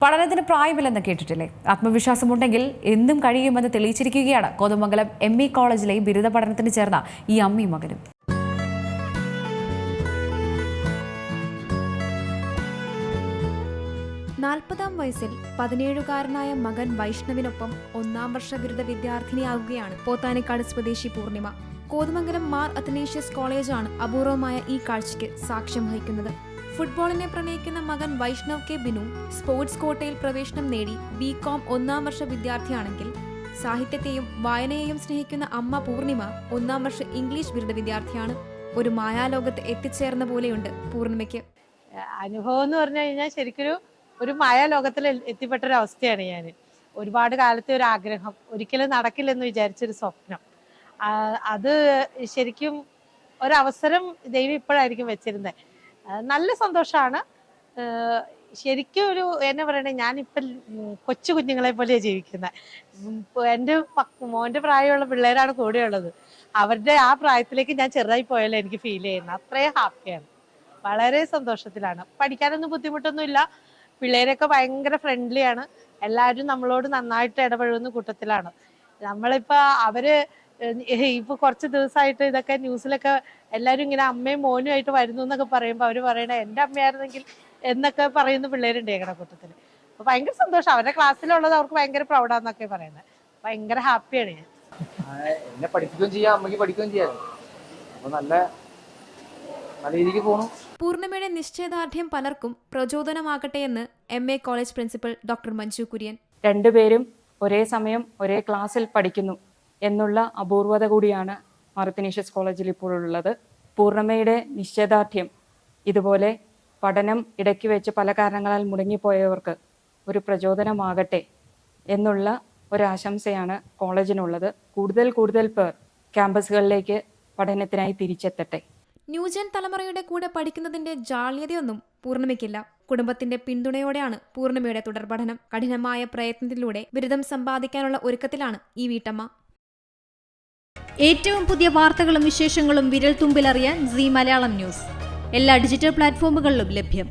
പഠനത്തിന് പ്രായമില്ലെന്ന് കേട്ടിട്ടില്ലേ? ആത്മവിശ്വാസമുണ്ടെങ്കിൽ എന്തും കഴിയുമെന്ന് തെളിയിച്ചിരിക്കുകയാണ് കോതമംഗലം ME കോളേജിലെ ബിരുദ പഠനത്തിന് ചേർന്ന ഈ അമ്മയും മകനും. നാൽപ്പതാം വയസ്സിൽ 17കാരനായ മകൻ വൈഷ്ണവിനൊപ്പം 1ാം വർഷ ബിരുദ വിദ്യാർത്ഥിനിയാവുകയാണ് പോത്താനിക്കാട് സ്വദേശി പൂർണിമ. കോതമംഗലം മാർ അത്തനേഷ്യസ് കോളേജാണ് അപൂർവമായ ഈ കാഴ്ചയ്ക്ക് സാക്ഷ്യം വഹിക്കുന്നത്. ഫുട്ബോളിനെ പ്രണയിക്കുന്ന മകൻ വൈഷ്ണവ് കെ ബിനു സ്പോർട്സ് കോട്ടയിൽ പ്രവേശനം നേടി BCom 1ാം വർഷ വിദ്യാർത്ഥിയാണെങ്കിൽ, സാഹിത്യത്തെയും വായനയെയും സ്നേഹിക്കുന്ന അമ്മ പൂർണിമ 1ാം വർഷ ഇംഗ്ലീഷ് ബിരുദ വിദ്യാർത്ഥിയാണ്. ഒരു മായാലോകത്ത് എത്തിച്ചേർന്ന പോലെയുണ്ട് പൂർണിമയ്ക്ക്. അനുഭവം എന്ന് പറഞ്ഞു കഴിഞ്ഞാൽ ശരിക്കും ഒരു മായാലോകത്തിൽ എത്തിപ്പെട്ടൊരവസ്ഥയാണ് ഞാൻ. ഒരുപാട് കാലത്തെ ഒരു ആഗ്രഹം, ഒരിക്കലും നടക്കില്ലെന്ന് വിചാരിച്ചൊരു സ്വപ്നം, അത് ശരിക്കും ഒരവസരം ദൈവം ഇപ്പോഴായിരിക്കും വെച്ചിരുന്നത്. നല്ല സന്തോഷമാണ്. ശരിക്കും എന്നാ പറയണേ, ഞാനിപ്പം കൊച്ചു കുഞ്ഞുങ്ങളെ പോലെയാണ് ജീവിക്കുന്നത്. എൻ്റെ മോൻ്റെ പ്രായമുള്ള പിള്ളേരാണ് കൂടെയുള്ളത്. അവരുടെ ആ പ്രായത്തിലേക്ക് ഞാൻ ചെറുതായി പോയാലോ എനിക്ക് ഫീൽ ചെയ്യുന്നത്. അത്രയും ഹാപ്പിയാണ്, വളരെ സന്തോഷത്തിലാണ്. പഠിക്കാനൊന്നും ബുദ്ധിമുട്ടൊന്നുമില്ല. പിള്ളേരൊക്കെ ഭയങ്കര ഫ്രണ്ട്ലിയാണ്. എല്ലാവരും നമ്മളോട് നന്നായിട്ട് ഇടപഴകുന്ന കൂട്ടത്തിലാണ്. നമ്മളിപ്പോൾ ഇപ്പൊ കുറച്ച് ദിവസമായിട്ട് ഇതൊക്കെ ന്യൂസിലൊക്കെ എല്ലാവരും ഇങ്ങനെ അമ്മയും മോനും ആയിട്ട് വരുന്നു എന്നൊക്കെ പറയുമ്പോൾ അവർ പറയണ എൻ്റെ അമ്മയായിരുന്നെങ്കിൽ എന്നൊക്കെ പറയുന്ന പിള്ളേരുണ്ട് ഞങ്ങളുടെ കൂട്ടത്തിൽ. അപ്പൊ ഭയങ്കര സന്തോഷം. അവരുടെ ക്ലാസ്സിലുള്ളത് അവർക്ക് ഭയങ്കര പ്രൗഡാന്നൊക്കെ പറയുന്നത്. ഭയങ്കര ഹാപ്പിയാണ് ഞാൻ. എന്നെ പഠിക്കുകയും ചെയ്യാം, അമ്മയ്ക്ക് പഠിക്കുകയും ചെയ്യാം. അപ്പൊ നല്ല രീതിക്ക് പോകണം. പൂർണിമയുടെ നിശ്ചയദാർഢ്യം പലർക്കും പ്രചോദനമാകട്ടെ എന്ന് MA college principal doctor Manju Kurian. രണ്ടുപേരും ഒരേ സമയം ഒരേ ക്ലാസ്സിൽ പഠിക്കുന്നു എന്നുള്ള അപൂർവത കൂടിയാണ് മാർ അത്തനേഷ്യസ് കോളേജിൽ ഇപ്പോൾ ഉള്ളത്. പൂർണിമയുടെ നിശ്ചയദാർഢ്യം ഇതുപോലെ പഠനം ഇടയ്ക്ക് വെച്ച് പല കാരണങ്ങളാൽ മുടങ്ങിപ്പോയവർക്ക് ഒരു പ്രചോദനമാകട്ടെ എന്നുള്ള ഒരാശംസയാണ് കോളേജിനുള്ളത്. കൂടുതൽ പേർ ക്യാമ്പസുകളിലേക്ക് പഠനത്തിനായി തിരിച്ചെത്തട്ടെ. ന്യൂജൻ തലമുറയുടെ കൂടെ പഠിക്കുന്നതിന്റെ ജാള്യതയൊന്നും പൂർണിമയ്ക്കില്ല. കുടുംബത്തിന്റെ പിന്തുണയോടെയാണ് പൂർണിമയുടെ തുടർപഠനം. കഠിനമായ പ്രയത്നത്തിലൂടെ ബിരുദം സമ്പാദിക്കാനുള്ള ഒരുക്കത്തിലാണ് ഈ വീട്ടമ്മ. ഏറ്റവും പുതിയ വാർത്തകളും വിശേഷങ്ങളും വിരൽ തുമ്പിലറിയാൻ Zee മലയാളം ന്യൂസ് എല്ലാ ഡിജിറ്റൽ പ്ലാറ്റ്ഫോമുകളിലും ലഭ്യം.